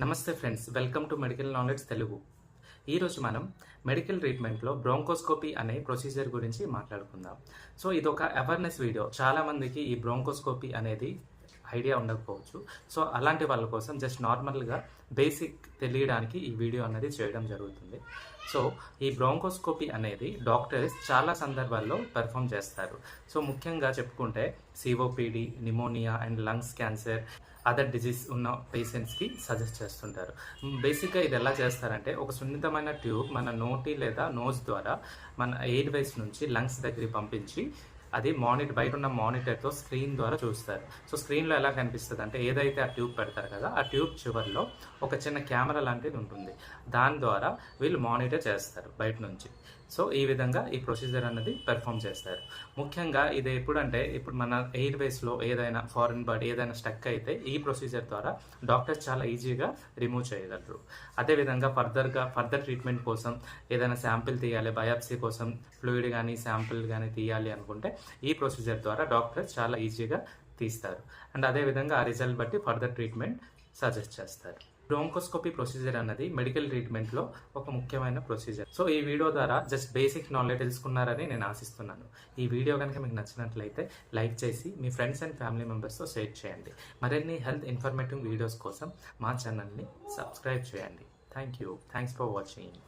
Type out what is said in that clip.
నమస్తే friends, welcome to medical knowledge Telugu. ఈరోజు మనం మెడికల్ ట్రీట్మెంట్లో బ్రోంకోస్కోపీ అనే ప్రొసీజర్ గురించి మాట్లాడుకుందాం. సో ఇది ఒక అవేర్నెస్ వీడియో. చాలామందికి ఈ బ్రోంకోస్కోపీ అనేది ఐడియా ఉండకపోవచ్చు. సో అలాంటి వాళ్ళ కోసం జస్ట్ నార్మల్గా బేసిక్ తెలియడానికి ఈ వీడియో అనేది చేయడం జరుగుతుంది. సో ఈ బ్రోంకోస్కోపీ అనేది డాక్టర్స్ చాలా సందర్భాల్లో పెర్ఫామ్ చేస్తారు. సో ముఖ్యంగా చెప్పుకుంటే COPD, pneumonia and lungs cancer, other disease ఉన్న పేషెంట్స్కి సజెస్ట్ చేస్తుంటారు. బేసిక్గా ఇది ఎలా చేస్తారంటే, ఒక సున్నితమైన ట్యూబ్ మన నోటి లేదా నోస్ ద్వారా మన ఎయిర్ వేస్ నుంచి లంగ్స్ దగ్గరికి పంపించి అది బయట ఉన్న మానిటర్తో స్క్రీన్ ద్వారా చూస్తారు. సో స్క్రీన్లో ఎలా కనిపిస్తుంది అంటే, ఏదైతే ఆ ట్యూబ్ పెడతారు కదా, ఆ ట్యూబ్ చివరిలో ఒక చిన్న కెమెరా లాంటిది ఉంటుంది. దాని ద్వారా వీళ్ళు మానిటర్ చేస్తారు బయట నుంచి. సో ఈ విధంగా ఈ ప్రొసీజర్ అనేది పెర్ఫామ్ చేస్తారు. ముఖ్యంగా ఇది ఎప్పుడంటే, ఇప్పుడు మన ఎయిర్ వేస్లో ఏదైనా ఫారిన్ బాడీ ఏదైనా స్టక్ అయితే ఈ ప్రొసీజర్ ద్వారా డాక్టర్స్ చాలా ఈజీగా రిమూవ్ చేయగలరు. అదేవిధంగా ఫర్దర్ ట్రీట్మెంట్ కోసం ఏదైనా శాంపిల్ తీయాలి, బయాప్సీ కోసం ఫ్లూయిడ్ కానీ శాంపిల్ కానీ తీయాలి అనుకుంటే ఈ ప్రొసీజర్ ద్వారా డాక్టర్స్ చాలా ఈజీగా తీస్తారు. అండ్ అదేవిధంగా ఆ రిజల్ట్ బట్టి ఫర్దర్ ట్రీట్మెంట్ సజెస్ట్ చేస్తారు. బ్రోంకోస్కోపీ ప్రొసీజర్ అన్నది మెడికల్ ట్రీట్మెంట్లో ఒక ముఖ్యమైన ప్రొసీజర్. సో ఈ వీడియో ద్వారా జస్ట్ బేసిక్ నాలెడ్జ్ తెలుసుకున్నారని నేను ఆశిస్తున్నాను. ఈ వీడియో కనుక మీకు నచ్చినట్లయితే లైక్ చేసి మీ ఫ్రెండ్స్ అండ్ ఫ్యామిలీ మెంబర్స్తో షేర్ చేయండి. మరిన్ని హెల్త్ ఇన్ఫర్మేటివ్ వీడియోస్ కోసం మా ఛానల్ని సబ్స్క్రైబ్ చేయండి. Thanks for watching.